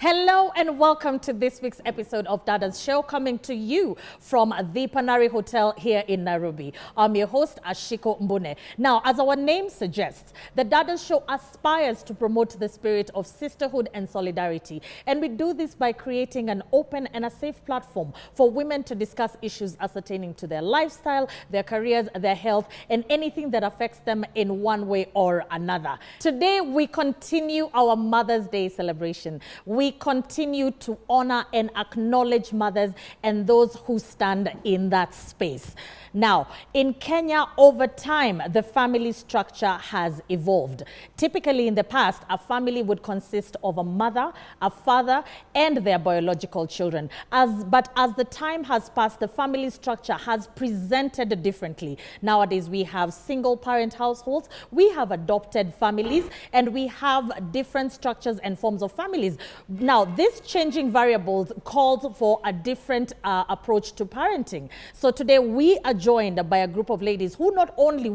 Hello and welcome to this week's episode of Dada's Show, coming to you from the Panari Hotel here in Nairobi. I'm your host, Ashiko Mbune. Now, as our name suggests, the Dada's Show aspires to promote the spirit of sisterhood and solidarity. And we do this by creating an open and a safe platform for women to discuss issues pertaining to their lifestyle, their careers, their health, and anything that affects them in one way or another. Today, we continue our Mother's Day celebration. We continue to honor and acknowledge mothers and those who stand in that space. Now, in Kenya, over time, the family structure has evolved. Typically, in the past, a family would consist of a mother, a father, and their biological children. But as the time has passed, the family structure has presented differently. Nowadays, we have single-parent households, we have adopted families, and we have different structures and forms of families. Now, this changing variables calls for a different approach to parenting. So today, we are joined by a group of ladies who not only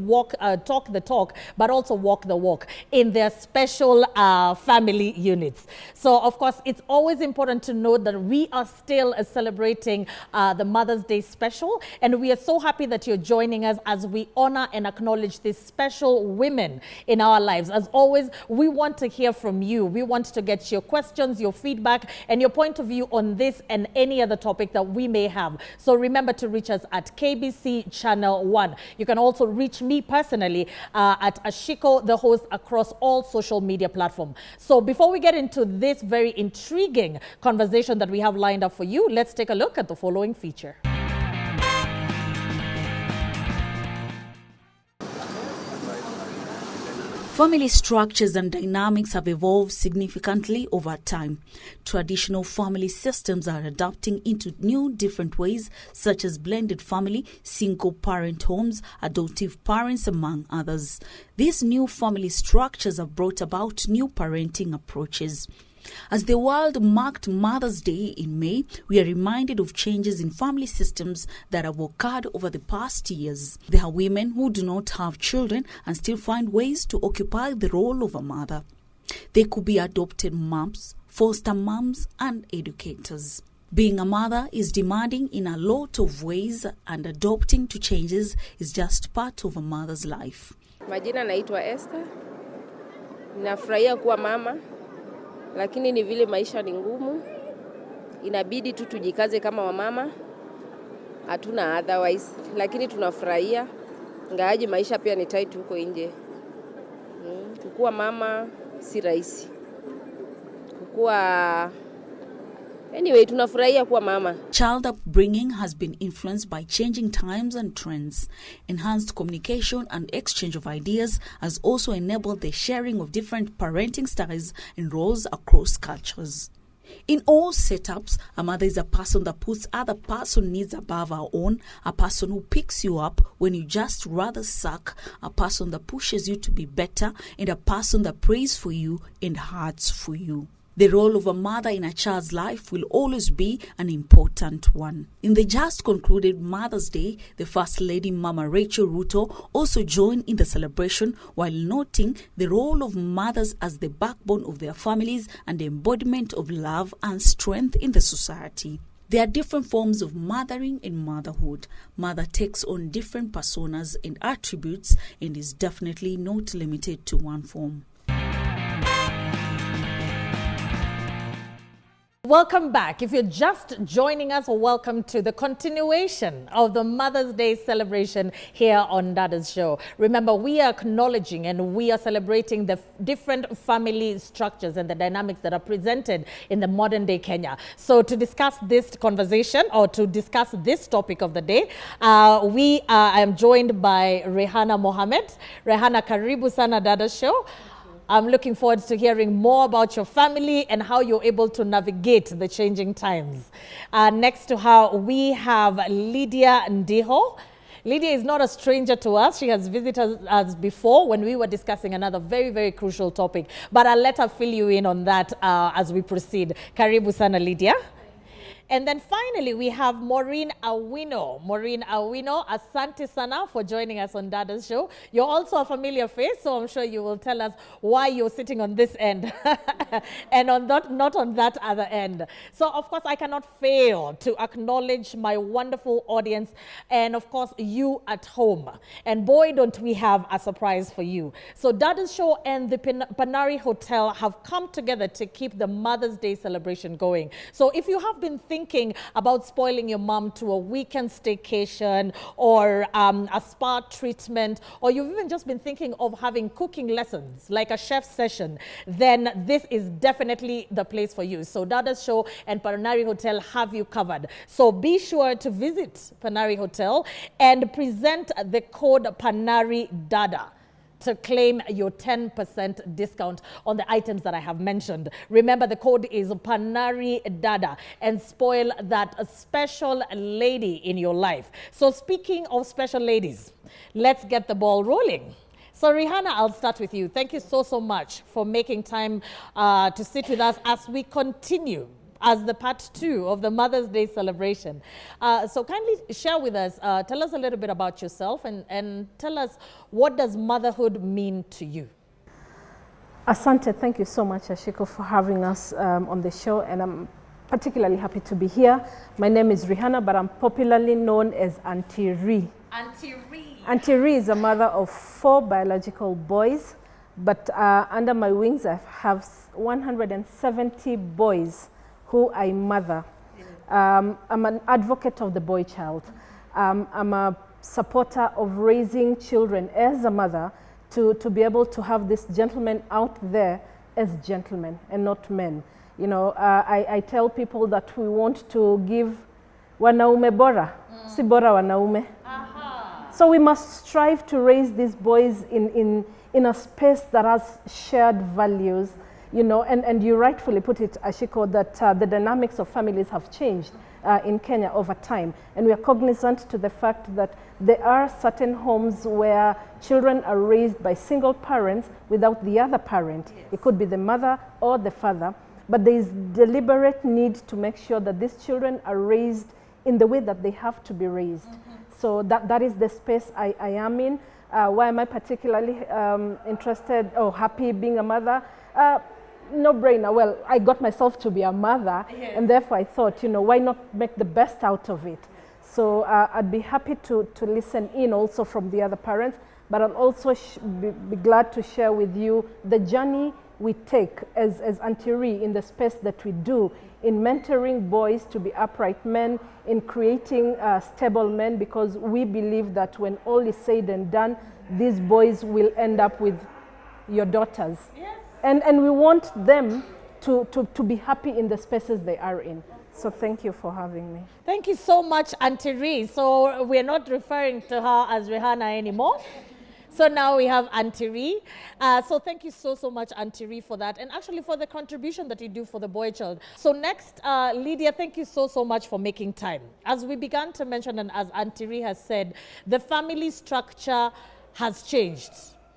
talk the talk, but also walk the walk in their special family units. So, of course, it's always important to note that we are still celebrating the Mother's Day special, and we are so happy that you're joining us as we honor and acknowledge these special women in our lives. As always, we want to hear from you. We want to get your questions, your feedback, and your point of view on this and any other topic that we may have. So remember to reach us at KBC Channel 1. You can also reach me personally at Ashiko, the host, across all social media platforms. So before we get into this very intriguing conversation that we have lined up for you, let's take a look at the following feature. Family structures and dynamics have evolved significantly over time. Traditional family systems are adapting into new different ways, such as blended family, single-parent homes, adoptive parents, among others. These new family structures have brought about new parenting approaches. As the world marked Mother's Day in May, we are reminded of changes in family systems that have occurred over the past years. There are women who do not have children and still find ways to occupy the role of a mother. They could be adopted moms, foster moms, and educators. Being a mother is demanding in a lot of ways, and adopting to changes is just part of a mother's life. Majina naitwa Esther. Ninafurahia kuwa mama. Lakini ni vile maisha ni ngumu, inabidi tu tujikaze kama wamama, hatuna otherwise, lakini tunafurahia, ingawaje maisha pia ni tight huko nje. Kukua mama si rahisi. Anyway, tunafurahia kuwa mama. Child upbringing has been influenced by changing times and trends. Enhanced communication and exchange of ideas has also enabled the sharing of different parenting styles and roles across cultures. In all setups, a mother is a person that puts other person's needs above our own, a person who picks you up when you just rather suck, a person that pushes you to be better, and a person that prays for you and hearts for you. The role of a mother in a child's life will always be an important one. In the just concluded Mother's Day, the First Lady Mama Rachel Ruto also joined in the celebration while noting the role of mothers as the backbone of their families and the embodiment of love and strength in the society. There are different forms of mothering and motherhood. Mother takes on different personas and attributes and is definitely not limited to one form. Welcome back. If you're just joining us, welcome to the continuation of the Mother's Day celebration here on Dada's Show. Remember, we are acknowledging and we are celebrating the different family structures and the dynamics that are presented in the modern day Kenya. So to discuss this conversation or to discuss this topic of the day, I am joined by Rehana Mohammed. Rehana, karibu sana Dada's Show. I'm looking forward to hearing more about your family and how you're able to navigate the changing times. Next to her, we have Lydia Ndiho. Lydia is not a stranger to us. She has visited us before when we were discussing another very, very crucial topic. But I'll let her fill you in on that as we proceed. Karibu sana, Lydia. And then finally, we have Maureen Awino. Maureen Awino, asante sana for joining us on Dada's show. You're also a familiar face, so I'm sure you will tell us why you're sitting on this end and on that, not on that other end. So, of course, I cannot fail to acknowledge my wonderful audience and, of course, you at home. And boy, don't we have a surprise for you. So, Dada's show and the Panari Hotel have come together to keep the Mother's Day celebration going. So, if you have been thinking about spoiling your mom to a weekend staycation or a spa treatment, or you've even just been thinking of having cooking lessons like a chef session, then this is definitely the place for you. So Dada's show and Panari Hotel have you covered. So be sure to visit Panari Hotel and present the code Panari Dada to claim your 10% discount on the items that I have mentioned. Remember, the code is Panari Dada, and spoil that special lady in your life. So speaking of special ladies, let's get the ball rolling. So Rihanna, I'll start with you. Thank you so much for making time to sit with us as we continue as the part 2 of the Mother's Day celebration. So kindly share with us, tell us a little bit about yourself and tell us, what does motherhood mean to you? Asante, thank you so much, Ashiko, for having us on the show, and I'm particularly happy to be here. My name is Rihanna, but I'm popularly known as Auntie Ree. Auntie Ree. Auntie Ree is a mother of 4 biological boys, but under my wings I have 170 boys who I mother. I'm an advocate of the boy child. I'm a supporter of raising children as a mother to be able to have these gentlemen out there as gentlemen and not men. You know, I tell people that we want to give wanaume bora, si bora wanaume. So we must strive to raise these boys in a space that has shared values. You know, and you rightfully put it, Ashiko, that the dynamics of families have changed in Kenya over time. And we are cognizant to the fact that there are certain homes where children are raised by single parents without the other parent. Yes. It could be the mother or the father, but there is deliberate need to make sure that these children are raised in the way that they have to be raised. So that is the space I am in. Why am I particularly interested or happy being a mother? No brainer. Well, I got myself to be a mother, yes. And therefore I thought, you know, why not make the best out of it? So I'd be happy to listen in also from the other parents, but I'll also be glad to share with you the journey we take as Auntie Ree in the space that we do in mentoring boys to be upright men, in creating stable men, because we believe that when all is said and done, these boys will end up with your daughters. Yes. And we want them to be happy in the spaces they are in. So thank you for having me. Thank you so much, Auntie Ree. So we're not referring to her as Rihanna anymore. So now we have Auntie Ree. So thank you so much, Auntie Ree, for that, and actually for the contribution that you do for the boy child. So next, Lydia, thank you so much for making time. As we began to mention, and as Auntie Ree has said, the family structure has changed.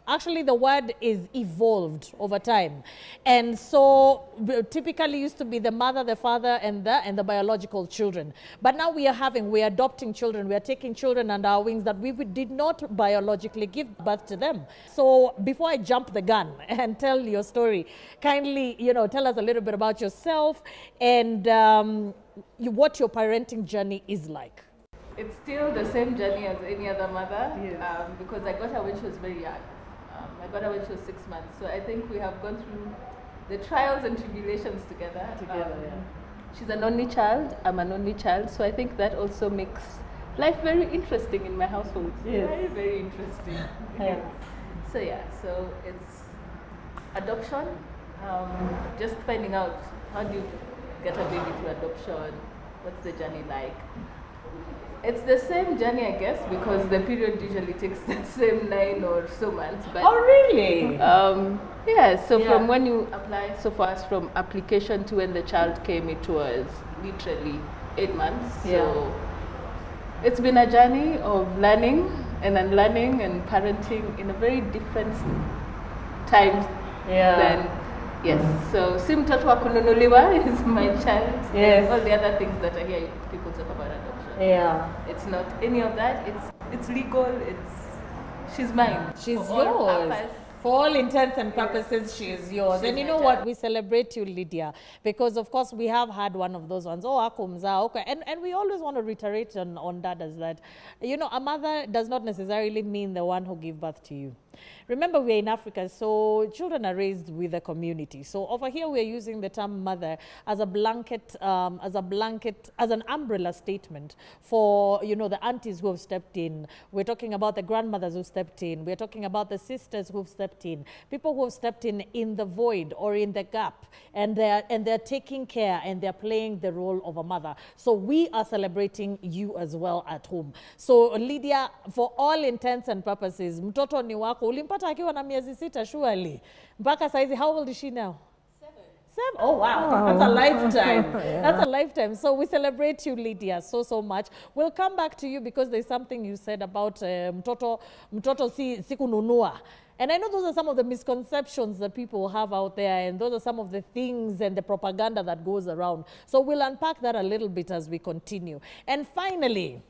Actually, the word is evolved over time. And so typically used to be the mother, the father, and the biological children. But now we're adopting children. We are taking children under our wings that we did not biologically give birth to them. So before I jump the gun and tell your story, kindly, you know, tell us a little bit about yourself and what your parenting journey is like. It's still the same journey as any other mother, yes. Because I got her when she was very young. I got her when she was 6 months. So I think we have gone through the trials and tribulations together. Yeah. She's an only child. I'm an only child. So I think that also makes life very interesting in my household. Yes. Very, very interesting. Yes. So yeah, so it's adoption. Just finding out how do you get a baby to adoption. What's the journey like? It's the same journey, I guess, because the period usually takes the same 9 or so months. But, oh, really? Yeah, so from when you apply, so for us, from application to when the child came, it was literally 8 months. Yeah. So it's been a journey of learning and unlearning and parenting in a very different times than Yes, so si mtoto wa kununuliwa is my child. Yes. All the other things that I hear people talk about adoption. Yeah. It's not any of that. It's legal. She's mine. She's for all yours. purpose. For all intents and purposes, she is yours. And you know what? We celebrate you, Lydia, because of course we have had one of those ones. Oh, akumza, okay. And we always want to reiterate on Dadas that, you know, a mother does not necessarily mean the one who gave birth to you. Remember, we're in Africa, so children are raised with a community. So over here, we're using the term mother as a blanket, as an umbrella statement for, you know, the aunties who have stepped in. We're talking about the grandmothers who stepped in. We're talking about the sisters who've stepped in. People who have stepped in the void or in the gap, and they're taking care and they're playing the role of a mother. So we are celebrating you as well at home. So Lydia, for all intents and purposes, mtoto ni wako. Ulimpata akiwa na miezi 6 surely. Mpaka saizi, how old is she now? 7. Oh, wow. That's a lifetime. Yeah. That's a lifetime. So we celebrate you, Lydia, so much. We'll come back to you because there's something you said about mtoto si kununua. And I know those are some of the misconceptions that people have out there, and those are some of the things and the propaganda that goes around. So we'll unpack that a little bit as we continue. And finally,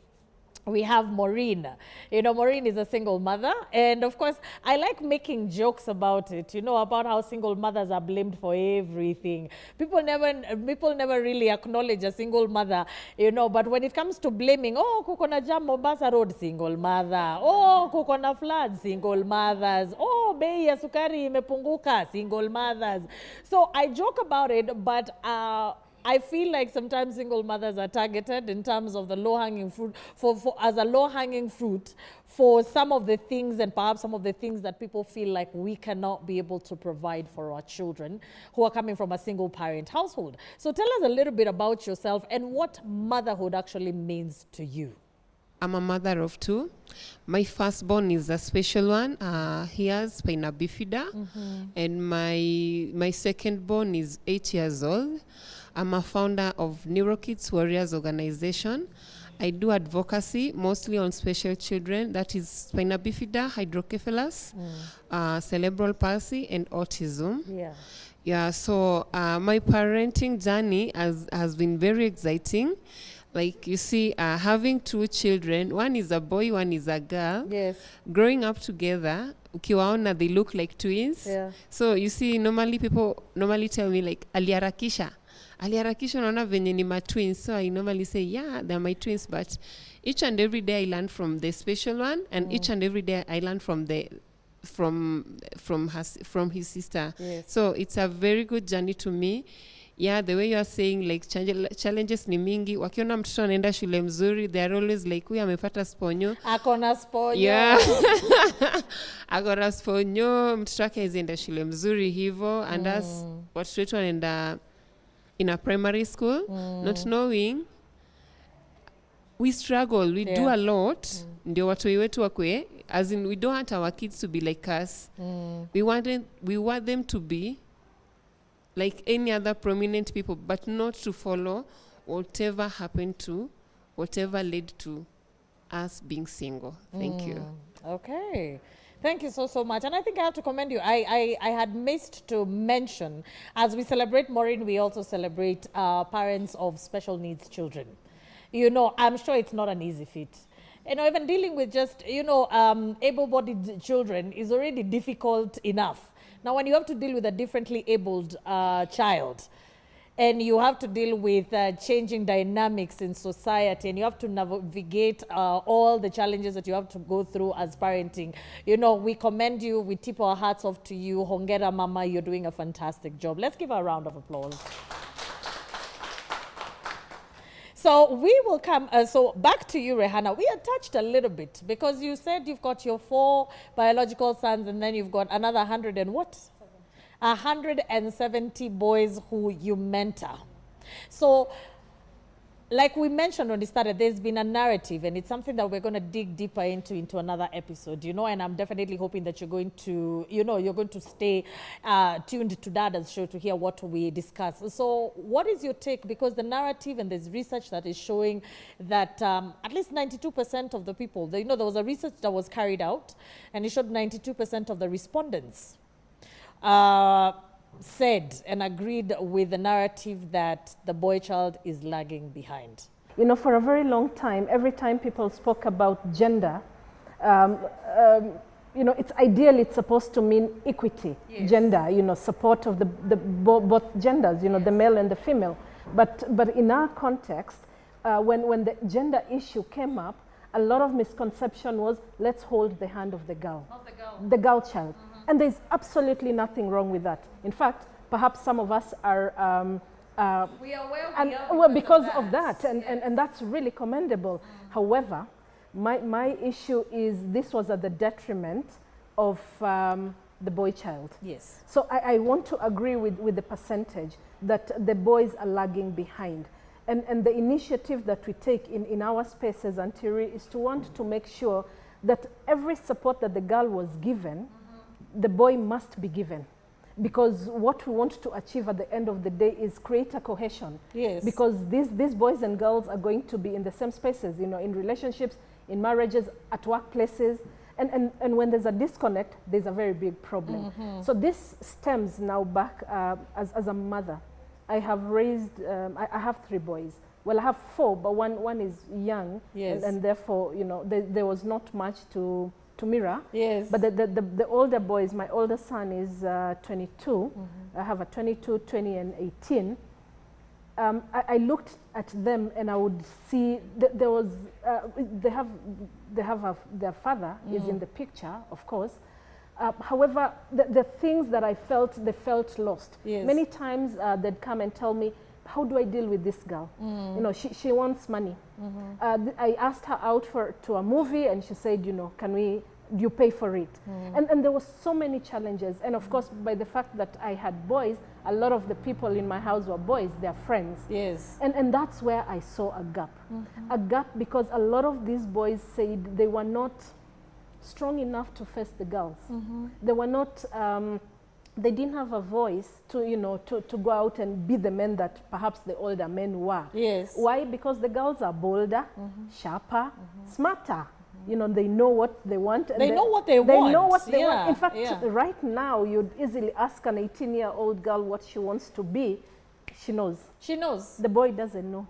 we have Maureen. You know, Maureen is a single mother. And of course, I like making jokes about it, you know, about how single mothers are blamed for everything. People never really acknowledge a single mother, you know, but when it comes to blaming, oh, kuko na jam Mombasa Road, single mother. Oh, kuko na flood, single mothers. Oh, bei ya sukari imepunguka, single mothers. So I joke about it, but I feel like sometimes single mothers are targeted in terms of the low-hanging fruit, as a low-hanging fruit for some of the things and perhaps some of the things that people feel like we cannot be able to provide for our children who are coming from a single-parent household. So tell us a little bit about yourself and what motherhood actually means to you. I'm a mother of 2. My firstborn is a special one. He has spina bifida. And my secondborn is 8 years old. I'm a founder of NeuroKids Warriors organization. I do advocacy mostly on special children, that is spina bifida, hydrocephalus, cerebral palsy, and autism. Yeah, so my parenting journey has been very exciting. Like, you see, having 2 children, one is a boy, one is a girl. Yes. Growing up together, ukiwaona, they look like twins. Yeah. So you see, normally people tell me like, aliharakisha unaona venye ni ma twins. So I normally say, yeah, they're my twins, but each and every day I learn from the special one, and each and every day I learn from his sister. Yes. So it's a very good journey to me. Yeah, the way you are saying, like, challenges ni mingi. Wakiona mtoto anaenda shule mzuri, they are always like, huyu amepata sponyo. Akona sponyo. Yeah. Akona sponyo, mtoto wake hazienda shule mzuri hivo. And us, watoto wetu wanaenda in a primary school, not knowing, we struggle, we do a lot. Ndio watoi wetu wakwe, as in, we don't want our kids to be like us. We want them to be like any other prominent people, but not to follow whatever happened to, whatever led to us being single. Thank you. Okay. Thank you so much. And I think I have to commend you. I had missed to mention, as we celebrate Maureen, we also celebrate parents of special needs children. You know, I'm sure it's not an easy feat. You know, even dealing with just, you know, able-bodied children is already difficult enough. Now, when you have to deal with a differently abled child, and you have to deal with changing dynamics in society, and you have to navigate all the challenges that you have to go through as parenting. You know, we commend you, we tip our hats off to you. Hongera Mama, you're doing a fantastic job. Let's give her a round of applause. So we will come, so back to you, Rehana. We had touched a little bit because you said you've got your 4 biological sons and then you've got another 100 and what? 170 boys who you mentor. So, like we mentioned when we started, there's been a narrative, and it's something that we're going to dig deeper into another episode, you know, and I'm definitely hoping that you're going to, you know, you're going to stay tuned to Dada's show to hear what we discuss. So what is your take? Because the narrative, and there's research that is showing that at least 92% of the people, you know, there was a research that was carried out, and it showed 92% of the respondents said and agreed with the narrative that the boy child is lagging behind? You know, for a very long time, every time people spoke about gender, you know, it's supposed to mean equity, gender, you know, support of both genders, you know, the male and the female. But in our context, when the gender issue came up, a lot of misconception was, let's hold the hand of the girl, the girl child. And there's absolutely nothing wrong with that. In fact, perhaps some of us are We are well because of that, and that's really commendable. However, my issue is this was at the detriment of the boy child. Yes. So I want to agree with the percentage that the boys are lagging behind. And the initiative that we take in our spaces, Antiri, is to want to make sure that every support that the girl was given, the boy must be given. Because what we want to achieve at the end of the day is create a cohesion. Yes. Because these boys and girls are going to be in the same spaces, you know, in relationships, in marriages, at workplaces. And when there's a disconnect, there's a very big problem. So this stems now back as a mother. I have raised, I have 3 boys. Well, I have 4, but one is young. Yes. And therefore, you know, there was not much to mirror. Yes. But the older boys, my older son is 22. I have a 22, 20, and 18. I looked at them and I would see there was, their father is in the picture, of course. However, the things that I felt, they felt lost. Yes. Many times they'd come and tell me, how do I deal with this girl? You know, she wants money. I asked her out to a movie and she said, you know, do you pay for it? And there was so many challenges. And of course, by the fact that I had boys, a lot of the people in my house were boys, they're friends. Yes. And that's where I saw a gap. A gap because a lot of these boys said they were not strong enough to face the girls. They were not, they didn't have a voice to, you know, to go out and be the men that perhaps the older men were. Yes. Why? Because the girls are bolder, sharper, smarter. You know, they know what they want. And They know what they want. They know what they want. Yeah, In fact, yeah. right now, you'd easily ask an 18-year-old girl what she wants to be. She knows. She knows. The boy doesn't know.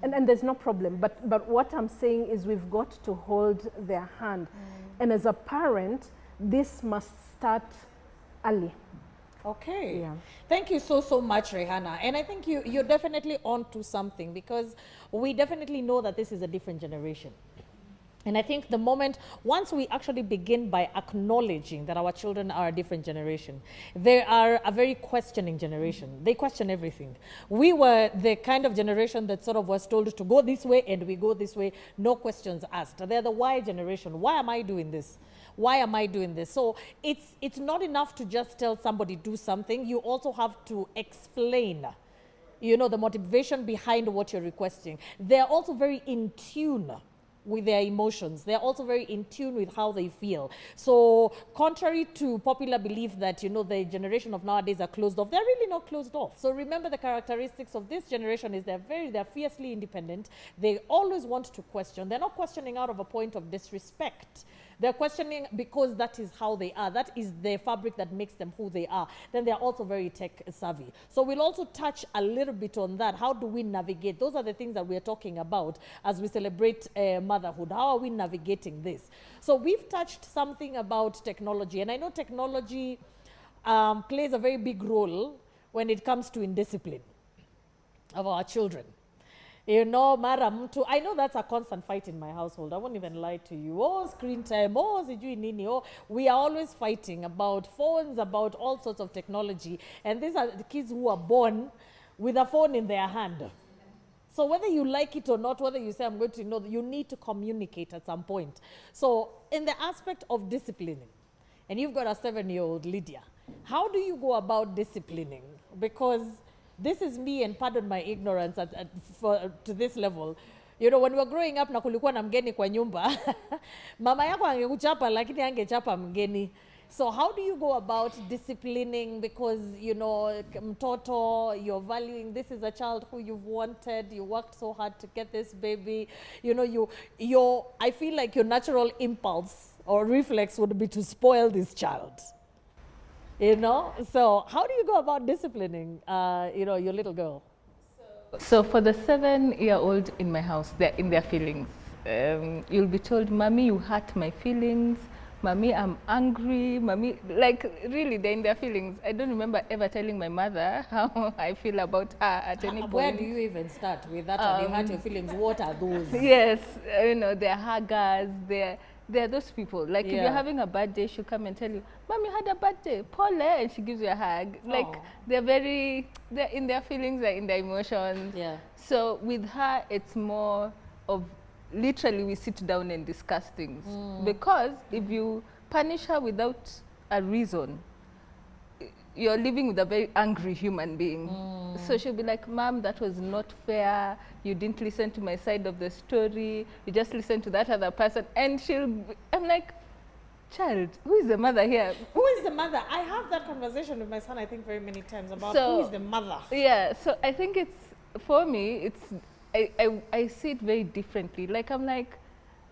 And there's no problem. But what I'm saying is we've got to hold their hand. And as a parent, this must start early. Okay. Yeah. Thank you so much, Rihanna. And I think you're definitely onto something because we definitely know that this is a different generation. And I think the moment, once we actually begin by acknowledging that our children are a different generation, they are a very questioning generation. They question everything. We were the kind of generation that sort of was told to go this way and we go this way, no questions asked. They're the why generation. Why am I doing this? Why am I doing this? So it's not enough to just tell somebody do something. You also have to explain, you know, the motivation behind what you're requesting. They're also very in tune with their emotions. They're also very in tune with how they feel. So contrary to popular belief that, you know, the generation of nowadays are closed off, they're really not closed off. So remember the characteristics of this generation is they're fiercely independent. They always want to question. They're not questioning out of a point of disrespect. They're questioning because that is how they are. That is the fabric that makes them who they are. Then they're also very tech savvy. So we'll also touch a little bit on that. How do we navigate? Those are the things that we're talking about as we celebrate motherhood. How are we navigating this? So we've touched something about technology. And I know technology plays a very big role when it comes to indiscipline of our children. You know, mara mtu, I know that's a constant fight in my household. I won't even lie to you. Oh, screen time. Oh, sijui nini. Oh, we are always fighting about phones, about all sorts of technology. And these are the kids who are born with a phone in their hand. So whether you like it or not, whether you say I'm going to know, you need to communicate at some point. So in the aspect of disciplining, and you've got a 7-year-old Lydia, how do you go about disciplining? Because this is me, and pardon my ignorance to this level. You know, when we were growing up na kulikuwa na mgeni kwa nyumba, mama yako angekuchapa lakini angechapa mgeni. So how do you go about disciplining? Because, you know, mtoto, you're valuing, this is a child who you've wanted, you worked so hard to get this baby. You know, I feel like your natural impulse or reflex would be to spoil this child. You know, so how do you go about disciplining, your little girl? So for the 7-year-old in my house, they're in their feelings. You'll be told, "Mommy, you hurt my feelings. Mommy, I'm angry. Mommy," like really, they're in their feelings. I don't remember ever telling my mother how I feel about her at any point. Where do you even start with that? And you hurt your feelings. What are those? Yes, they're huggers. They're those people. Like if Yeah. you're having a bad day, she'll come and tell you, "Mom, you had a bad day, Paul," and she gives you a hug. Like Aw. they're in their feelings, they're in their emotions. Yeah. So with her, it's more of literally we sit down and discuss things. Because if you punish her without a reason, you're living with a very angry human being. So she'll be like, "Mom, that was not fair. You didn't listen to my side of the story. You just listened to that other person." And I'm like, "Child, who is the mother here?" Who is the mother? I have that conversation with my son, I think, very many times about So- who is the mother. Yeah, so I think for me, I see it very differently. Like I'm like,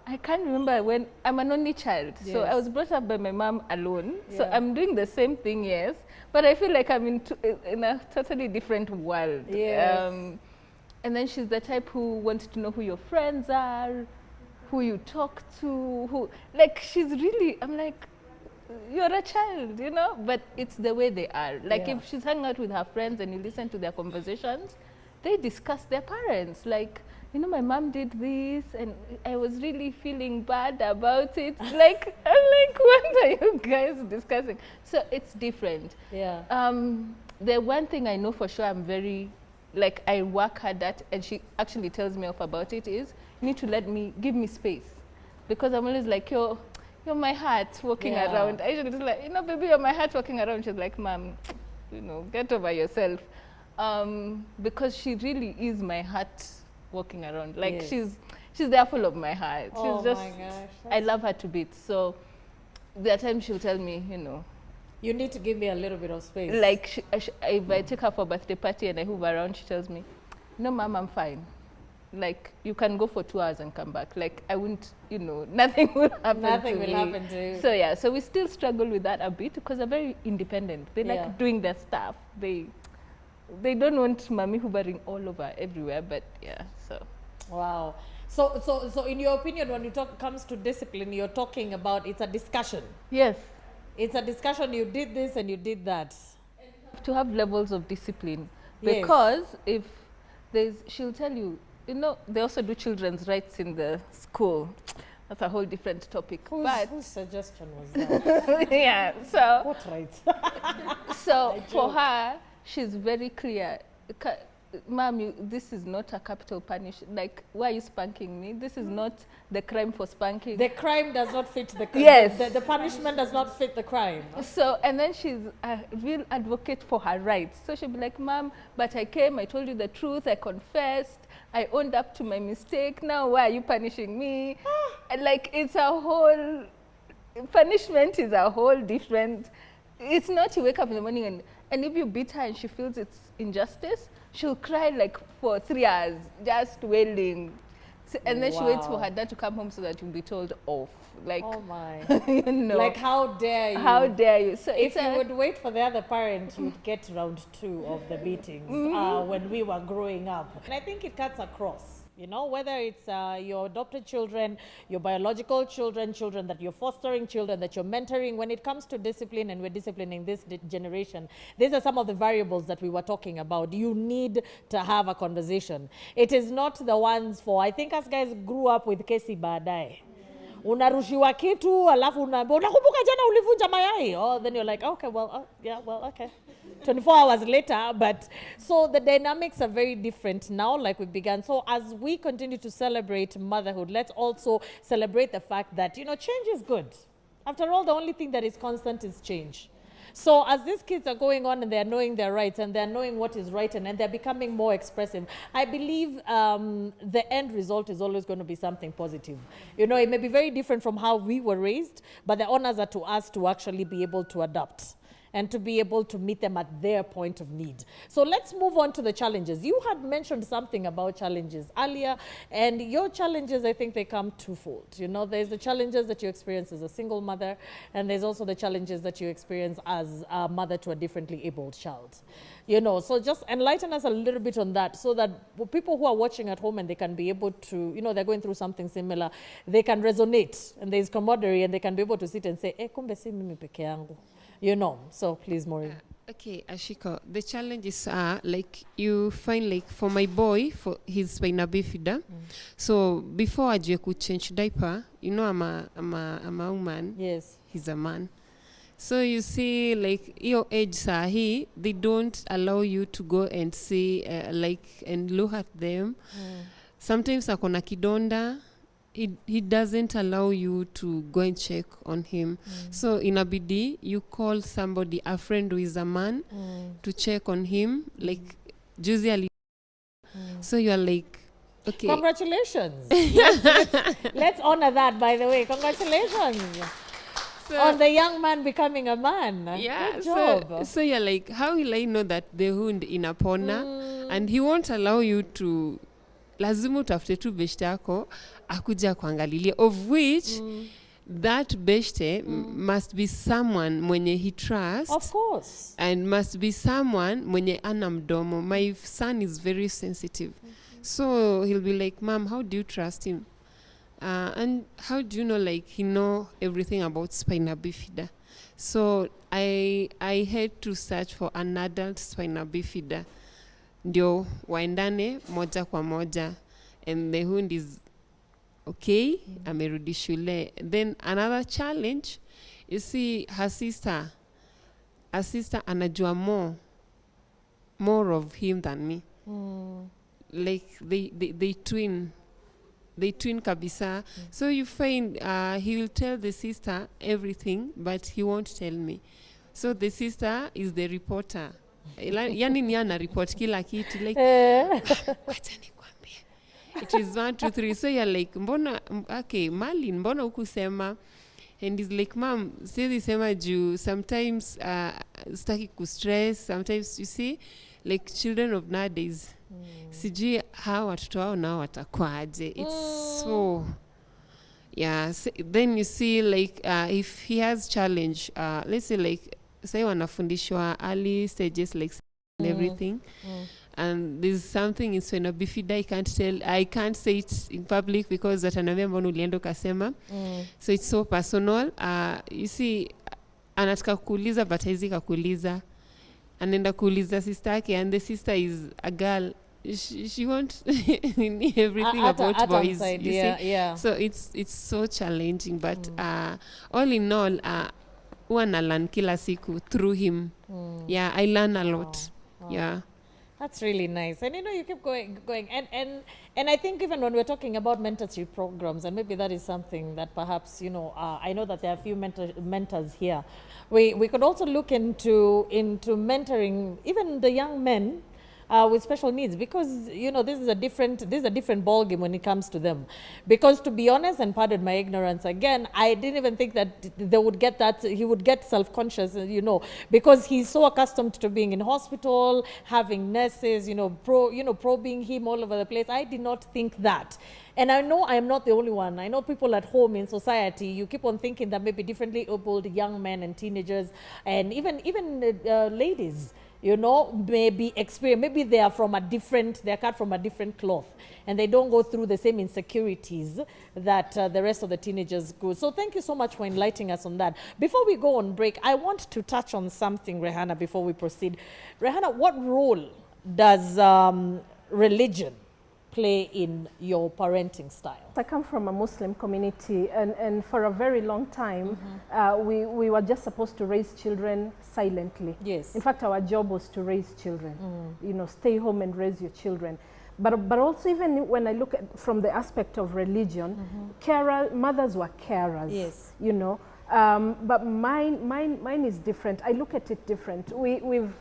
I can't remember when I'm an only child. So I Yes. was brought up by my mom alone. So Yeah. I'm doing the same thing, yes. But I feel like I'm in a totally different world. Yes. And then she's the type who wants to know who your friends are, who you talk to, she's really, I'm like, "You're a child, but it's the way they are. Like Yeah. if she's hanging out with her friends and you listen to their conversations, they discuss their parents. Like, my mom did this and I was really feeling bad about it. Like, I'm like, what are you guys discussing? So it's different. Yeah. The one thing I know for sure I'm very, I work hard at, and she actually tells me off about it, is you need to give me space. Because I'm always like, you're my heart walking Yeah. around. I usually just like, "Baby, you're my heart walking around." She's like, "Mom, get over yourself." Because she really is my heart walking around. Like Yes. she's the apple of my heart. Oh She's just, my gosh. I love her to bits. So there are times she'll tell me, You need to give me a little bit of space. like if I take her for a birthday party and I move around, she tells me, "No, Mom, I'm fine. Like you can go for 2 hours and come back. Like I won't, nothing will happen Nothing to will me." happen to you. So yeah, so we still struggle with that a bit because they're very independent. They Yeah. like doing their stuff. They don't want mommy hovering all over everywhere, but yeah, so. Wow. So in your opinion, when comes to discipline, you're talking about it's a discussion. Yes, It's a discussion. You did this and you did that. to have levels of discipline. Yes. Because she'll tell you, they also do children's rights in the school. That's a whole different topic. But Whose suggestion was that? yeah, so What right? So for her, she's very clear. "Mom, this is not a capital punishment. Like, why are you spanking me? This is not the crime for spanking." The crime does not fit the Yes. The punishment does not fit the crime. So, and then she's a real advocate for her rights. So she'll be like, "Mom, but I came, I told you the truth, I confessed, I owned up to my mistake. Now why are you punishing me?" And like, it's a whole, punishment is a whole different, it's not you wake up in the morning and if you beat her and she feels it's injustice, she'll cry like for 3 hours, just wailing. And then she waits for Wow. her dad to come home so that you'll be told off. Like, Oh my. Like, how dare you? how dare you? So If it's you would wait for the other parent, you'd get round 2 of the beatings when we were growing up. And I think it cuts across, whether it's your adopted children, your biological children, children that you're fostering, children that you're mentoring. When it comes to discipline, and we're disciplining this generation, these are some of the variables that we were talking about. You need to have a conversation. It is not the ones for, I think us guys grew up with kesi baadaye. Unarushiwa kitu alafu unakumbuka jana ulivunja mayai. Oh, then you're like, okay, well, okay. 24 hours later, but so the dynamics are very different now, like we began. So as we continue to celebrate motherhood, let's also celebrate the fact that, change is good. After all, the only thing that is constant is change. So as these kids are going on and they're knowing their rights and they're knowing what is right and they're becoming more expressive, I believe the end result is always going to be something positive. It may be very different from how we were raised, but the honors are to us to actually be able to adapt and to be able to meet them at their point of need. So let's move on to the challenges. You had mentioned something about challenges earlier, and your challenges, I think they come twofold. You know, there's the challenges that you experience as a single mother, and there's also the challenges that you experience as a mother to a differently abled child. You know, so just enlighten us a little bit on that, so that people who are watching at home and they can be able to, you know, they're going through something similar, they can resonate, and there's camaraderie, and they can be able to sit and say, kumbe si mimi peke yangu. You know, so please, Maureen. Okay, Ashiko, the challenges are like you find, like for my boy, for his spina bifida. So before ajue ku change diaper, you know, I'm a woman. Yes. He's a man. So you see, like your age sahi, they don't allow you to go and see, like, and look at them. Sometimes akona kidonda. He doesn't allow you to go and check on him. So inabidi, you call somebody, a friend who is a man, to check on him, like usually. So you're like, okay. Congratulations. Let's honor that, by the way. Congratulations. So, on the young man becoming a man. yeah, good job. So you're like, how will I know that the hund inapona? And he won't allow you to, lazima utafute tu beshte yako akuja kuangalilia, of which that beshte must be someone mwenye he trusts. Of course. And must be someone mwenye ana mdomo. My son is very sensitive. So he'll be like, Mom, how do you trust him? And how do you know, like, he know everything about spina bifida? So I had to search for an adult spina bifida. Ndio waendane moja kwa moja. And the hund is okay, amerudi shule. Then another challenge, you see, her sister anajua more of him than me. Like they twin kabisa. So you find he will tell the sister everything, but he won't tell me. So the sister is the reporter. Yani ni ana report kila kitu, like wacha nikwambie, it is 1 2 3. So you're like, mbona okay Malin, mbona hukusema? And he's like, Mom, siwezi sema juu sometimes staki ku stress. Sometimes you see, like children of nowadays, sijui hawa watoto wao nao watakwaje. It's so, yeah. Then you see, like if he has challenge, let's say like say wanafundishwa early stages, like and everything, and there's something in spina bifida I can't say it in public because atanambia mbona ulienda ukasema. So it's so personal. You see, anataka kuuliza but haizi kakuuliza, anaenda kuuliza sister yake, and the sister is a girl. She wants everything about boys. Side, you see? Yeah. So it's so challenging, but all in all, huwa learn kila siku through him. Yeah, I learn a lot. Yeah. That's really nice. And you know, you keep going. And I think even when we're talking about mentorship programs, and maybe that is something that perhaps, you know, I know that there are a few mentors here. We could also look into mentoring even the young men with special needs, because you know this is a different ball game when it comes to them. Because to be honest, and pardon my ignorance again, I didn't even think that they would get that he would get self-conscious, you know, because he's so accustomed to being in hospital, having nurses, probing him all over the place. I did not think that. And I know I am not the only one. I know people at home in society, you keep on thinking that maybe differently abled young men and teenagers, and even ladies, you know, maybe they are cut from a different cloth, and they don't go through the same insecurities that the rest of the teenagers go. So thank you so much for enlightening us on that. Before we go on break, I want to touch on something, Rehanna, before we proceed. Rehanna, what role does religion play in your parenting style? I come from a Muslim community, and for a very long time, we were just supposed to raise children silently. Yes. In fact, our job was to raise children. You know, stay home and raise your children. But also, even when I look at from the aspect of religion, mothers were carers. Yes. You know, but mine is different. I look at it different. We've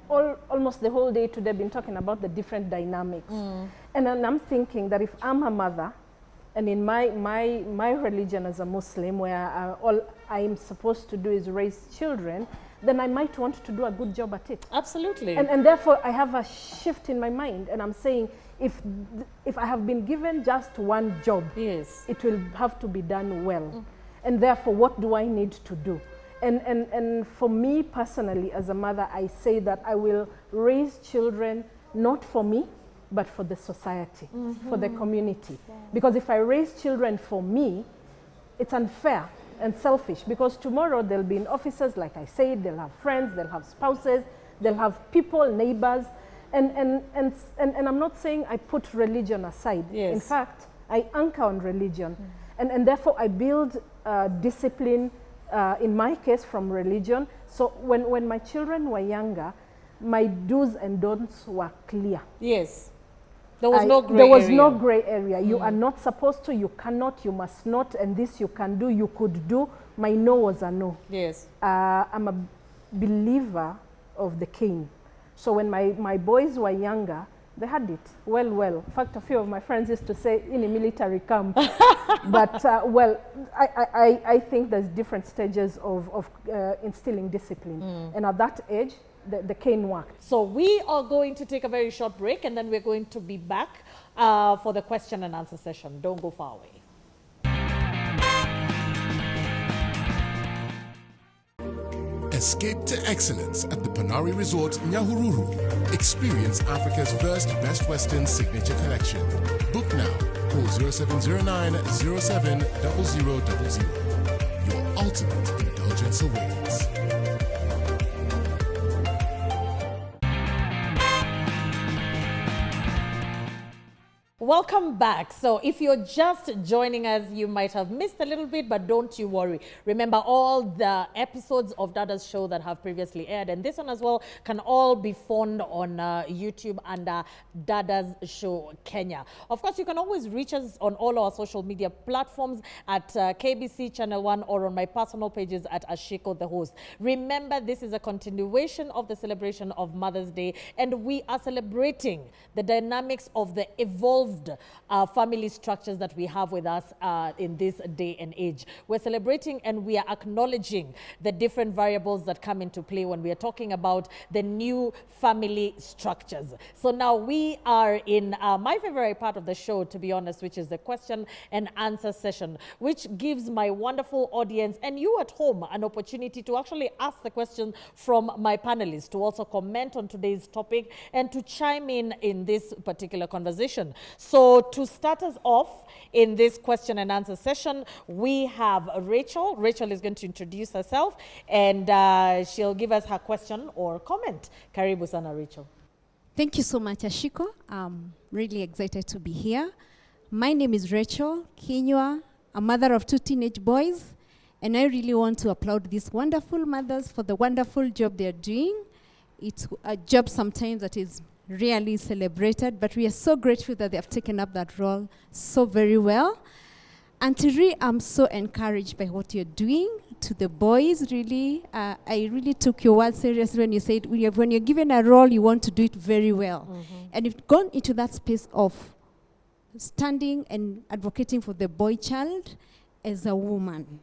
almost the whole day today been talking about the different dynamics, and then I'm thinking that if I'm a mother, and in my religion as a Muslim, where all I'm supposed to do is raise children, then I might want to do a good job at it. Absolutely. And therefore, I have a shift in my mind, and I'm saying, if I have been given just one job, yes, it will have to be done well. And therefore, what do I need to do? And for me personally, as a mother, I say that I will raise children not for me, but for the society, for the community. Because if I raise children for me, it's unfair and selfish, because tomorrow they'll be in offices, like I said, they'll have friends, they'll have spouses, they'll have people, neighbors. And I'm not saying I put religion aside. Yes. In fact, I anchor on religion. And therefore, I build discipline, in my case, from religion. So when my children were younger, my do's and don'ts were clear. yes. There was no gray There was area. no gray area. You are not supposed to, you cannot, you must not, and this you can do, you could do. My no was a no. Yes. I'm a believer of the cane. So when my boys were younger, they had it well. In fact, a few of my friends used to say, in a military camp. But, I think there's different stages of instilling discipline. And at that age, the cane worked. So we are going to take a very short break, and then we're going to be back for the question and answer session. Don't go far away. Escape to excellence at the Panari Resort, Nyahururu. Experience Africa's first Best Western signature collection. Book now. Call 0709 07 0000. Your ultimate indulgence awaits. Welcome back. So if you're just joining us, you might have missed a little bit, but don't you worry. Remember, all the episodes of Dada's show that have previously aired, and this one as well, can all be found on YouTube under Dada's Show Kenya. Of course, you can always reach us on all our social media platforms at KBC Channel 1 or on my personal pages at Ashiko the Host. Remember, this is a continuation of the celebration of Mother's Day, and we are celebrating the dynamics of the evolved family structures that we have with us in this day and age. We're celebrating and we are acknowledging the different variables that come into play when we are talking about the new family structures. So now we are in my favorite part of the show, to be honest, which is the question and answer session, which gives my wonderful audience and you at home an opportunity to actually ask the question from my panelists, to also comment on today's topic and to chime in this particular conversation. So to start us off in this question and answer session, we have Rachel. Rachel is going to introduce herself and she'll give us her question or comment. Karibu sana, Rachel. Thank you so much, Ashiko. I'm really excited to be here. My name is Rachel Kinywa, a mother of 2 teenage boys, and I really want to applaud these wonderful mothers for the wonderful job they're doing. It's a job sometimes that is rarely celebrated, but we are so grateful that they have taken up that role so very well. And Thierry, I'm so encouraged by what you're doing to the boys, really. I really took your word seriously when you said when you're given a role, you want to do it very well. And you've gone into that space of standing and advocating for the boy child as a woman.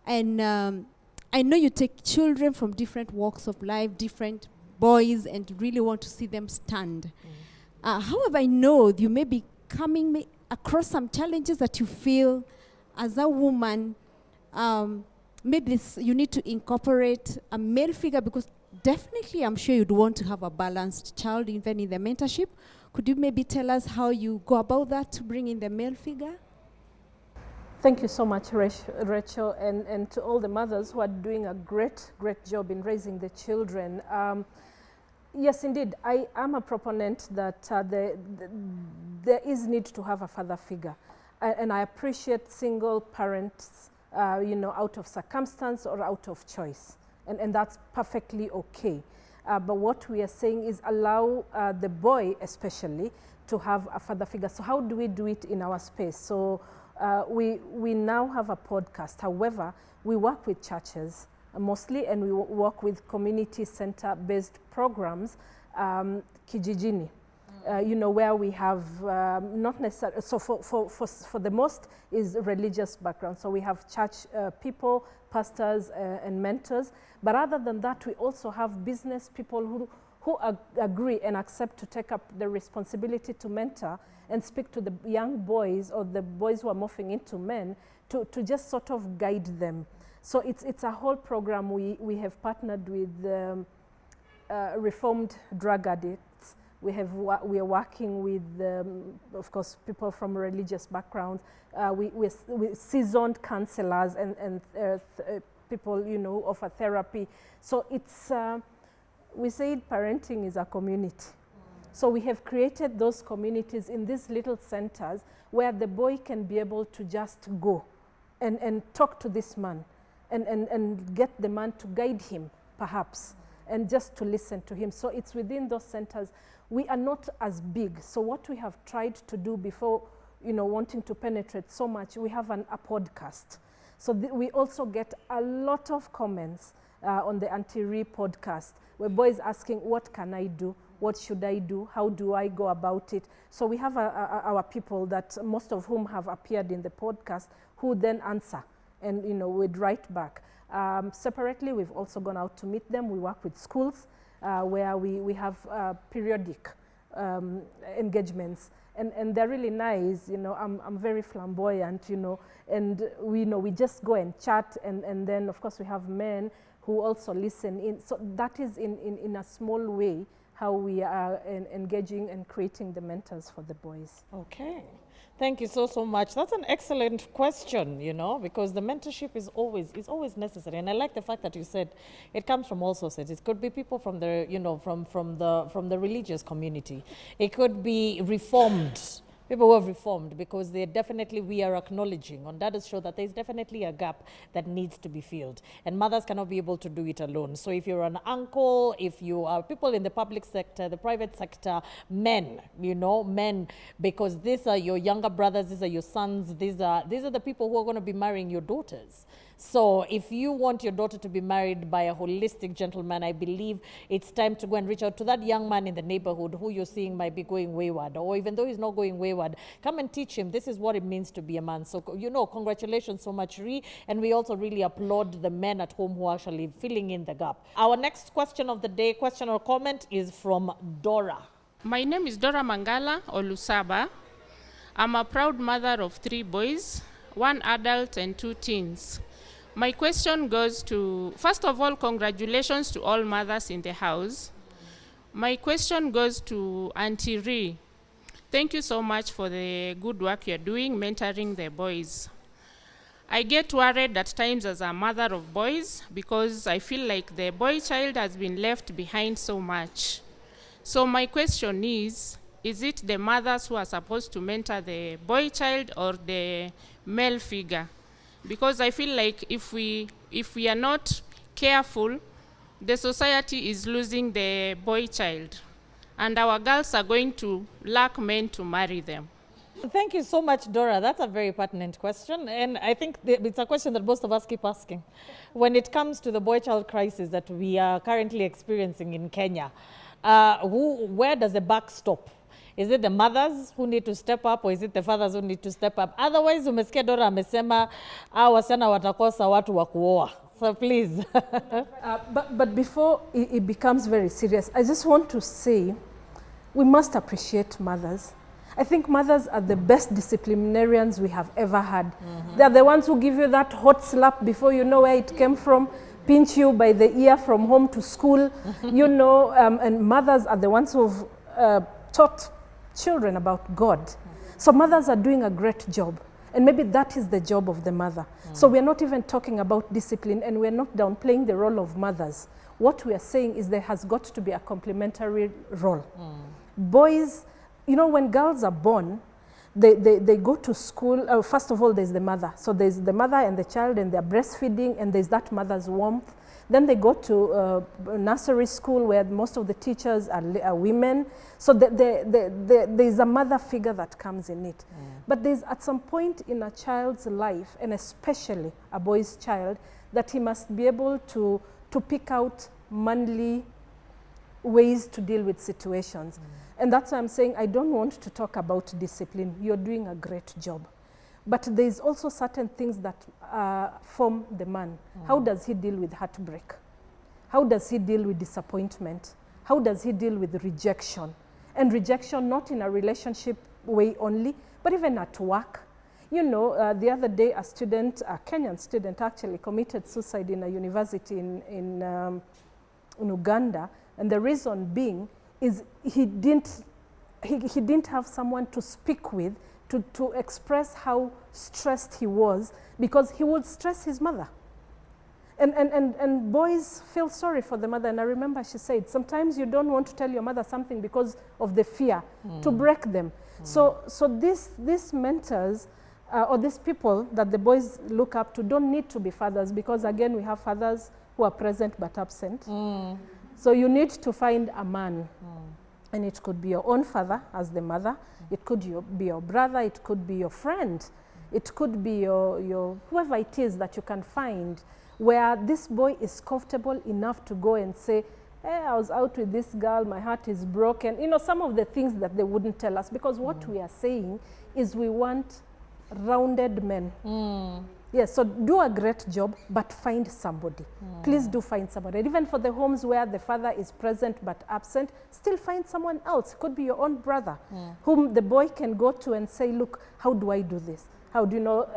And I know you take children from different walks of life, different boys, and really want to see them stand. However, I know you may be coming across some challenges that you feel as a woman, maybe you need to incorporate a male figure, because definitely I'm sure you'd want to have a balanced child even in the mentorship. Could you maybe tell us how you go about that to bring in the male figure? Thank you so much, Rachel, and to all the mothers who are doing a great job in raising the children. Yes, indeed, I am a proponent that there is need to have a father figure. And I appreciate single parents, out of circumstance or out of choice. And that's perfectly okay. But what we are saying is allow the boy especially to have a father figure. So how do we do it in our space? So we now have a podcast. However, we work with churches mostly, and we work with community center-based programs, kijijini. you know, where we have not necessarily, so for the most is religious background. So we have church people, pastors and mentors. But other than that, we also have business people who agree and accept to take up the responsibility to mentor and speak to the young boys or the boys who are morphing into men to just sort of guide them. So it's a whole program. We have partnered with reformed drug addicts. We are working with, of course, people from religious backgrounds. We're seasoned counselors and people, you know, offer therapy. So it's, we say parenting is a community. So we have created those communities in these little centers where the boy can be able to just go and talk to this man and get the man to guide him, perhaps, and just to listen to him. So it's within those centers. We are not as big. So what we have tried to do before, you know, wanting to penetrate so much, we have a podcast. So we also get a lot of comments on the Auntie podcast, where boys asking, what can I do? What should I do? How do I go about it? So we have our people that most of whom have appeared in the podcast who then answer and, you know, we'd write back. Separately, we've also gone out to meet them. We work with schools where we have periodic engagements. And they're really nice, you know. I'm very flamboyant, you know, and we just go and chat, and then of course we have men who also listen in. So that is in a small way how we are engaging and creating the mentors for the boys. Okay. Thank you so much. That's an excellent question, you know, because the mentorship is always necessary. And I like the fact that you said it comes from all sources. It could be people from the, you know, from the religious community. It could be reformed. People who have reformed, because we are acknowledging on Dada's show that there's definitely a gap that needs to be filled. And mothers cannot be able to do it alone. So if you're an uncle, if you are people in the public sector, the private sector, men, you know, men, because these are your younger brothers, these are your sons, these are the people who are going to be marrying your daughters. So if you want your daughter to be married by a holistic gentleman, I believe it's time to go and reach out to that young man in the neighborhood who you're seeing might be going wayward, or even though he's not going wayward, come and teach him this is what it means to be a man. So, you know, congratulations so much, Ree, and we also really applaud the men at home who are actually filling in the gap. Our next question of the day, question or comment, is from Dora. My name is Dora Mangala Olusaba. I'm a proud mother of 3 boys, 1 adult and 2 teens. My question goes to, first of all, congratulations to all mothers in the house. My question goes to Auntie Ree. Thank you so much for the good work you're doing, mentoring the boys. I get worried at times as a mother of boys because I feel like the boy child has been left behind so much. So my question is it the mothers who are supposed to mentor the boy child or the male figure? Because I feel like if we are not careful, the society is losing the boy child, and our girls are going to lack men to marry them. Thank you so much, Dora. That's a very pertinent question, and I think it's a question that most of us keep asking. When it comes to the boy child crisis that we are currently experiencing in Kenya, where does the buck stop? Is it the mothers who need to step up, or is it the fathers who need to step up? Otherwise, umesikia Dora amesema wasichana watakosa watu wa kuoa. So please. But before it becomes very serious, I just want to say we must appreciate mothers. I think mothers are the best disciplinarians we have ever had. Mm-hmm. They're the ones who give you that hot slap before you know where it came from, pinch you by the ear from home to school, you know, and mothers are the ones who've taught children about God. So mothers are doing a great job, and maybe that is the job of the mother. So we're not even talking about discipline, and we're not downplaying the role of mothers. What we are saying is there has got to be a complementary role. Boys, you know, when girls are born, they go to school. First of all, there's the mother. So there's the mother and the child, and they're breastfeeding, and there's that mother's warmth. Then they go to nursery school where most of the teachers are women. So there's a mother figure that comes in it. But there's at some point in a child's life, and especially a boy's child, that he must be able to pick out manly ways to deal with situations. And that's why I'm saying I don't want to talk about discipline. You're doing a great job. But there's also certain things that form the man. How does he deal with heartbreak? How does he deal with disappointment? How does he deal with rejection? And rejection not in a relationship way only, but even at work. You know, the other day a student, a Kenyan student actually committed suicide in a university in Uganda. And the reason being is he didn't have someone to speak with to express how stressed he was, because he would stress his mother. And boys feel sorry for the mother. And I remember she said, sometimes you don't want to tell your mother something because of the fear to break them. So these mentors or these people that the boys look up to don't need to be fathers, because again, we have fathers who are present but absent. So you need to find a man. And it could be your own father as the mother. It could be your brother. It could be your friend. It could be your whoever it is that you can find, where this boy is comfortable enough to go and say, hey, I was out with this girl, my heart is broken. You know, some of the things that they wouldn't tell us, because what we are saying is we want rounded men. Yes, so do a great job, but find somebody. Please do find somebody. And even for the homes where the father is present but absent, still find someone else. It could be your own brother, whom the boy can go to and say, look, how do I do this? How do you know?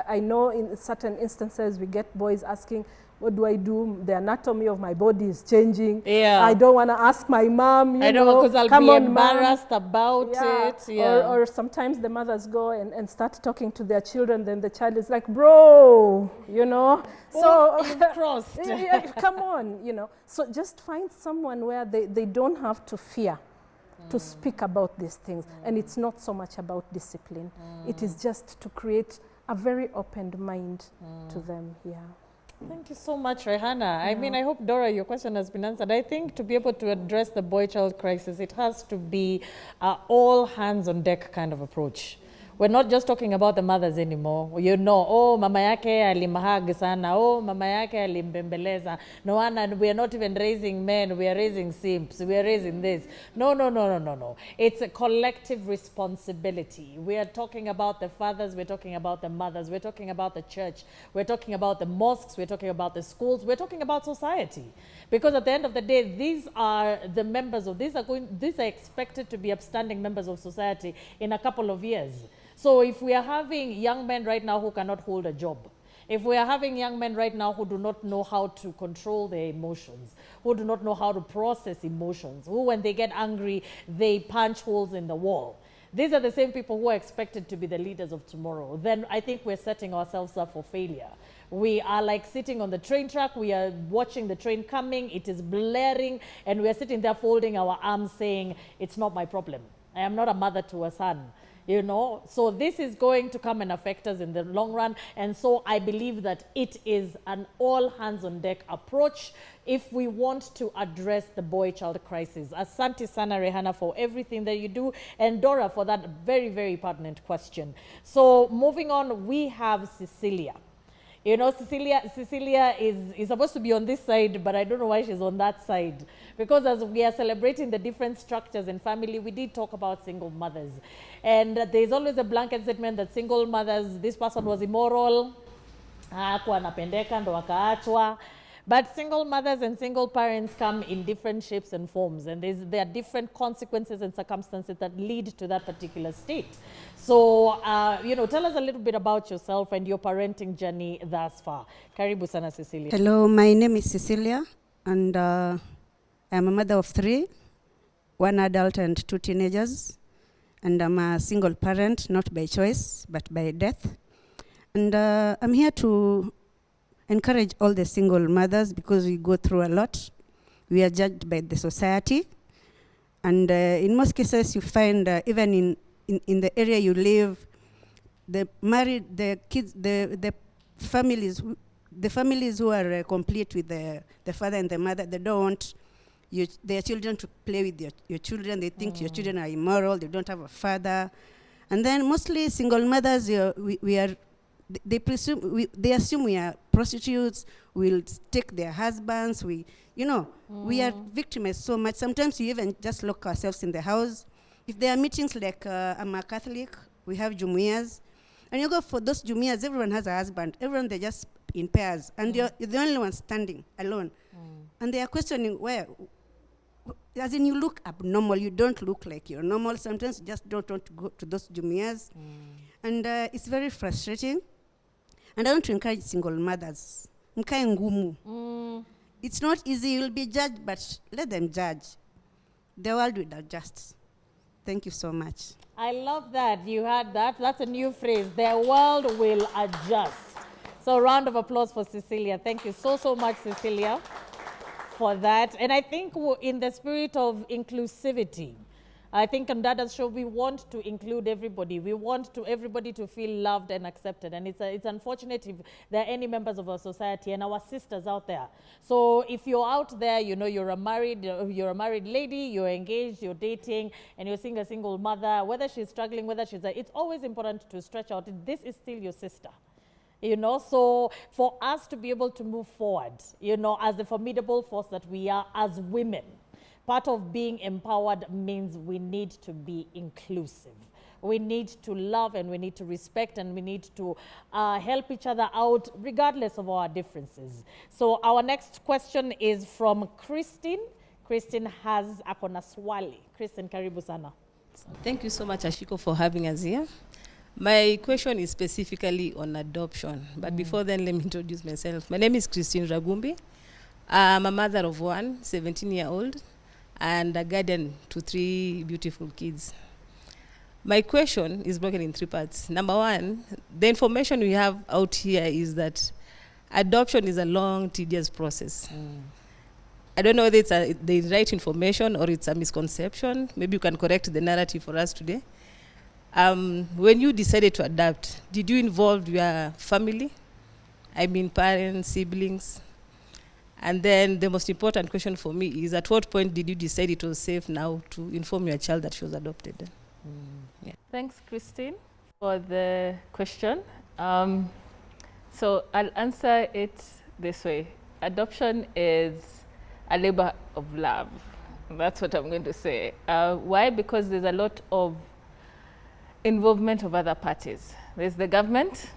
I know in certain instances we get boys asking, what do I do? The anatomy of my body is changing. Yeah. I don't want to ask my mom. I know, because I'll be embarrassed about it. Yeah. Or sometimes the mothers go and start talking to their children. Then the child is like, bro, you know. So you've crossed. Come on, you know. So just find someone where they don't have to fear to speak about these things. And it's not so much about discipline. It is just to create a very open mind to them. Yeah. Thank you so much, Rehana. I mean, I hope, Dora, your question has been answered. I think to be able to address the boy-child crisis, it has to be all hands on deck kind of approach. We're not just talking about the mothers anymore. You know, oh, mama yake alimhag sana, oh, mama yake alimbembeleza. No, and we are not even raising men, we are raising simps, we are raising this. No. It's a collective responsibility. We are talking about the fathers, we're talking about the mothers, we're talking about the church, we're talking about the mosques, we're talking about the schools, we're talking about society. Because at the end of the day, these are the members of, these are expected to be upstanding members of society in a couple of years. So if we are having young men right now who cannot hold a job, if we are having young men right now who do not know how to control their emotions, who do not know how to process emotions, who when they get angry, they punch holes in the wall, these are the same people who are expected to be the leaders of tomorrow, then I think we're setting ourselves up for failure. We are like sitting on the train track, we are watching the train coming, it is blaring, and we are sitting there folding our arms saying, it's not my problem. I am not a mother to a son. You know, so this is going to come and affect us in the long run. And so I believe that it is an all hands on deck approach if we want to address the boy-child crisis. Asante sana, Rehana, for everything that you do, and Dora for that very, very pertinent question. So moving on, we have Cecilia. You know, Cecilia is supposed to be on this side, but I don't know why she's on that side. Because as we are celebrating the different structures in family, we did talk about single mothers. And there's always a blanket statement that single mothers, this person was immoral, hakuwa anapendeka ndo akaachwa. But single mothers and single parents come in different shapes and forms, and there are different consequences and circumstances that lead to that particular state. So, you know, tell us a little bit about yourself and your parenting journey thus far. Karibu sana, Cecilia. Hello, my name is Cecilia, and I'm a mother of 3, 1 adult and 2 teenagers. And I'm a single parent, not by choice, but by death. And I'm here to encourage all the single mothers, because we go through a lot. We are judged by the society. And in most cases, you find even in the area you live, the kids, the families who are complete with the father and the mother, they don't want their children to play with your children. They think your children are immoral, they don't have a father. And then mostly single mothers, they assume we are prostitutes, we'll take their husbands, we are victimized so much. Sometimes we even just lock ourselves in the house. if there are meetings like I'm a Catholic, we have jumuiyas, and you go for those jumuiyas, everyone has a husband. Everyone, they're just in pairs, and you're the only one standing alone. And they are questioning where, as in you look abnormal, you don't look like you're normal. Sometimes you just don't want to go to those jumuiyas. And it's very frustrating. And I want to encourage single mothers. Mkae ngumu. It's not easy, you'll be judged, but let them judge. The world will adjust. Thank you so much. I love that. You had that. That's a new phrase. The world will adjust. So round of applause for Cecilia. Thank you so much, Cecilia, for that. And I think in the spirit of inclusivity, I think on Dada's show, we want to include everybody. We want everybody to feel loved and accepted. And it's unfortunate if there are any members of our society and our sisters out there. So if you're out there, you know, you're a married lady, you're engaged, you're dating, and you're seeing a single mother, whether she's struggling, whether it's always important to stretch out. This is still your sister. You know, so for us to be able to move forward, you know, as the formidable force that we are as women, part of being empowered means we need to be inclusive. We need to love and we need to respect and we need to help each other out regardless of our differences. So our next question is from Christine. Christine has akona swali. Christine, karibu sana. Thank you so much, Ashiko, for having us here. My question is specifically on adoption. But before then, let me introduce myself. My name is Christine Ragumbi. I'm a mother of one, 17-year-old, and a guardian to 3 beautiful kids. My question is broken in 3 parts. Number one, the information we have out here is that adoption is a long, tedious process. I don't know whether it's the right information or it's a misconception. Maybe you can correct the narrative for us today. When you decided to adopt, did you involve your family? I mean parents, siblings? And then the most important question for me is, at what point did you decide it was safe now to inform your child that she was adopted? Yeah. Thanks, Christine, for the question. So I'll answer it this way. Adoption is a labor of love. That's what I'm going to say. Why? Because there's a lot of involvement of other parties. There's the government.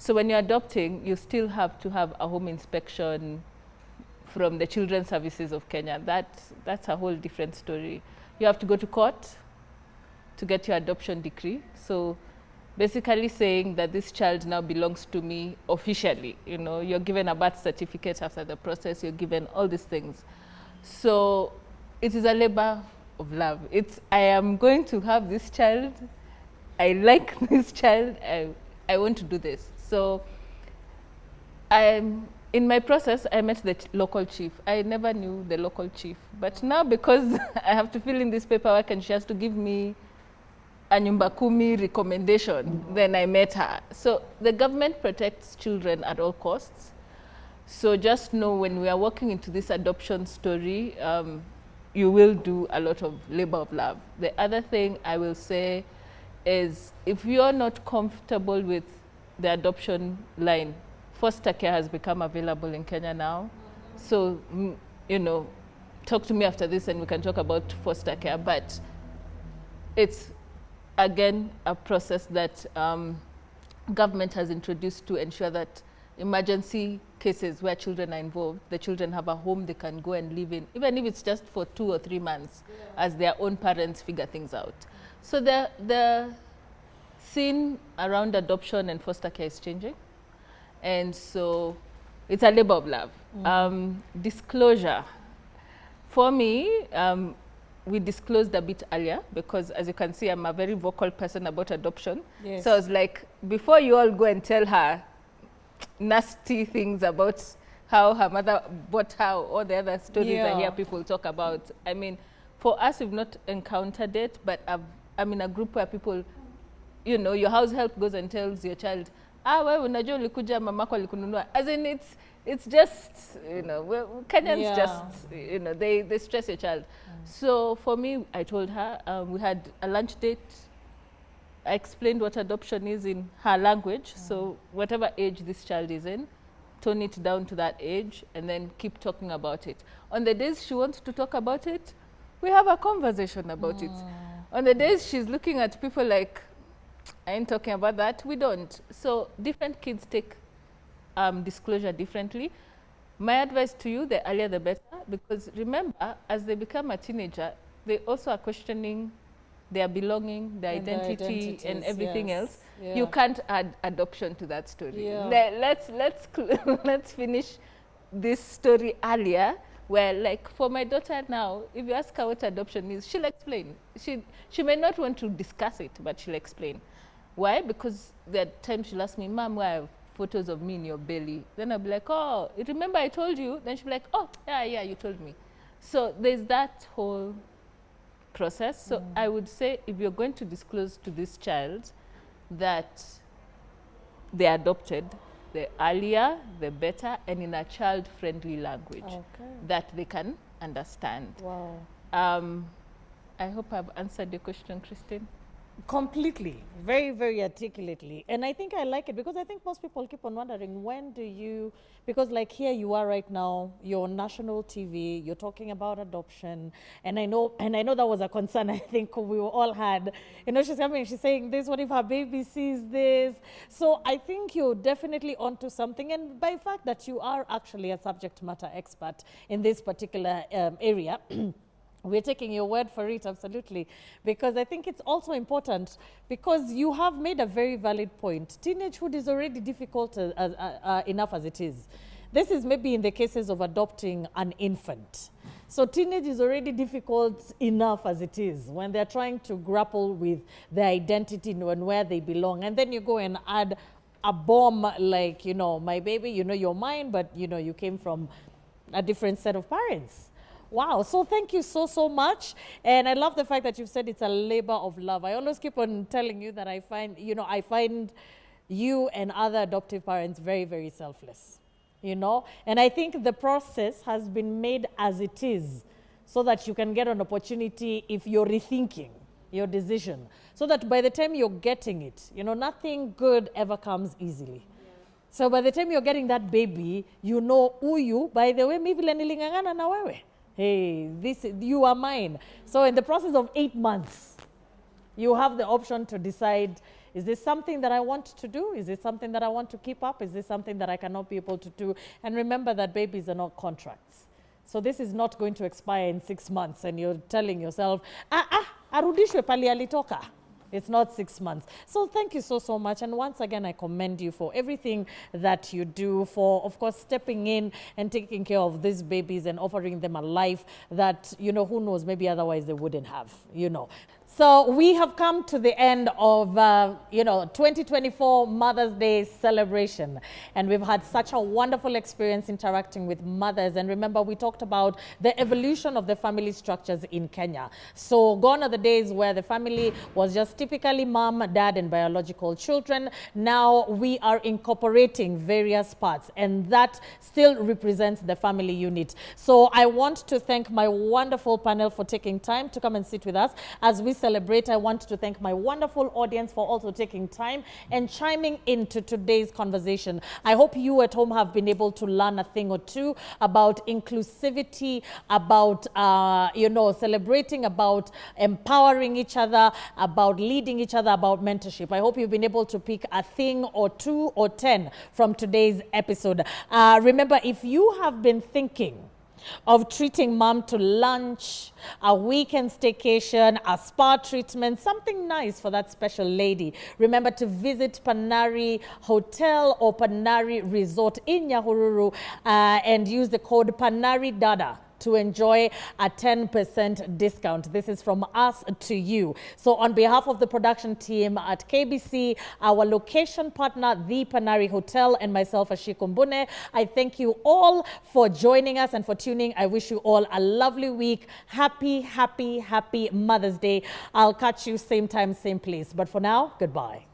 So when you're adopting, you still have to have a home inspection from the Children's Services of Kenya. That's a whole different story. You have to go to court to get your adoption decree. So basically saying that this child now belongs to me officially. You know, you're given a birth certificate after the process, you're given all these things. So it is a labor of love. I am going to have this child. I like this child. I want to do this. So in my process, I met the local chief. I never knew the local chief. But now, because I have to fill in this paperwork and she has to give me a nyumba kumi recommendation, then I met her. So the government protects children at all costs. So just know, when we are walking into this adoption story, you will do a lot of labor of love. The other thing I will say is, if you're not comfortable with the adoption line, foster care has become available in Kenya now. So, you know, talk to me after this and we can talk about foster care. But it's, again, a process that government has introduced to ensure that emergency cases where children are involved, the children have a home they can go and live in, even if it's just for 2 or 3 months, as their own parents figure things out. So the scene around adoption and foster care is changing. And so it's a labor of love. Disclosure. For me, we disclosed a bit earlier because, as you can see, I'm a very vocal person about adoption. Yes. So I was like, before you all go and tell her nasty things about how her mother bought her, all the other stories I hear people talk about. I mean, for us, we've not encountered it, but I'm in a group where people, you know, your house help goes and tells your child, wewe unajua ulikuja mamako alikununua. As in, it's just, you know, Kenyans just, you know, they stress your child. So for me, I told her, we had a lunch date. I explained what adoption is in her language. So whatever age this child is in, tone it down to that age and then keep talking about it. On the days she wants to talk about it, we have a conversation about it. On the days she's looking at people like, I ain't talking about that, we don't. So different kids take disclosure differently. My advice to you, the earlier the better, because remember, as they become a teenager, they also are questioning their belonging, their identity, and everything else. Yeah. You can't add adoption to that story. Yeah. Let's finish this story earlier, where like for my daughter now, if you ask her what adoption is, she'll explain. She may not want to discuss it, but she'll explain. Why? Because there are times she'll ask me, Mom, why I have photos of me in your belly? Then I'll be like, oh, remember I told you? Then she'll be like, oh, yeah, you told me. So there's that whole process. So I would say if you're going to disclose to this child that they're adopted, the earlier, the better, and in a child-friendly language that they can understand. Wow. I hope I've answered your question, Christine. Completely, very, very articulately. And I think I like it because I think most people keep on wondering, when do you, because like here you are right now, you're on national TV, you're talking about adoption. And I know that was a concern I think we all had. You know, she's coming, she's saying this, what if her baby sees this? So I think you're definitely onto something. And by the fact that you are actually a subject matter expert in this particular area, we're taking your word for it, absolutely, because I think it's also important because you have made a very valid point. Teenagehood is already difficult enough as it is. This is maybe in the cases of adopting an infant. So teenage is already difficult enough as it is when they're trying to grapple with their identity and where they belong. And then you go and add a bomb like, you know, my baby, you know, you're mine, but, you know, you came from a different set of parents. Wow, so thank you so much. And I love the fact that you've said it's a labor of love. I always keep on telling you that I find you and other adoptive parents very, very selfless, you know? And I think the process has been made as it is so that you can get an opportunity if you're rethinking your decision. So that by the time you're getting it, you know, nothing good ever comes easily. So by the time you're getting that baby, you know, uyu, by the way, mi vile nilingangana na wewe. Hey, you are mine. So in the process of 8 months, you have the option to decide, is this something that I want to do? Is this something that I want to keep up? Is this something that I cannot be able to do? And remember that babies are not contracts. So this is not going to expire in 6 months and you're telling yourself, arudishwe pali alitoka. It's not 6 months. So thank you so much. And once again, I commend you for everything that you do, for, of course, stepping in and taking care of these babies and offering them a life that, you know, who knows, maybe otherwise they wouldn't have, you know. So we have come to the end of, 2024 Mother's Day celebration. And we've had such a wonderful experience interacting with mothers. And remember, we talked about the evolution of the family structures in Kenya. So gone are the days where the family was just typically mom, dad, and biological children. Now we are incorporating various parts, and that still represents the family unit. So I want to thank my wonderful panel for taking time to come and sit with us as we celebrate. I want to thank my wonderful audience for also taking time and chiming into today's conversation. I hope you at home have been able to learn a thing or two about inclusivity, about, celebrating, about empowering each other, about leading each other, about mentorship. I hope you've been able to pick a thing or two or 10 from today's episode. Remember, if you have been thinking of treating mom to lunch, a weekend staycation, a spa treatment, something nice for that special lady, remember to visit Panari Hotel or Panari Resort in Nyahururu and use the code Panari Dada to enjoy a 10% discount. This is from us to you. So on behalf of the production team at KBC, our location partner, the Panari Hotel, and myself, Ashiko Mbune, I thank you all for joining us and for tuning. I wish you all a lovely week. Happy, happy, happy Mother's Day. I'll catch you same time, same place. But for now, goodbye.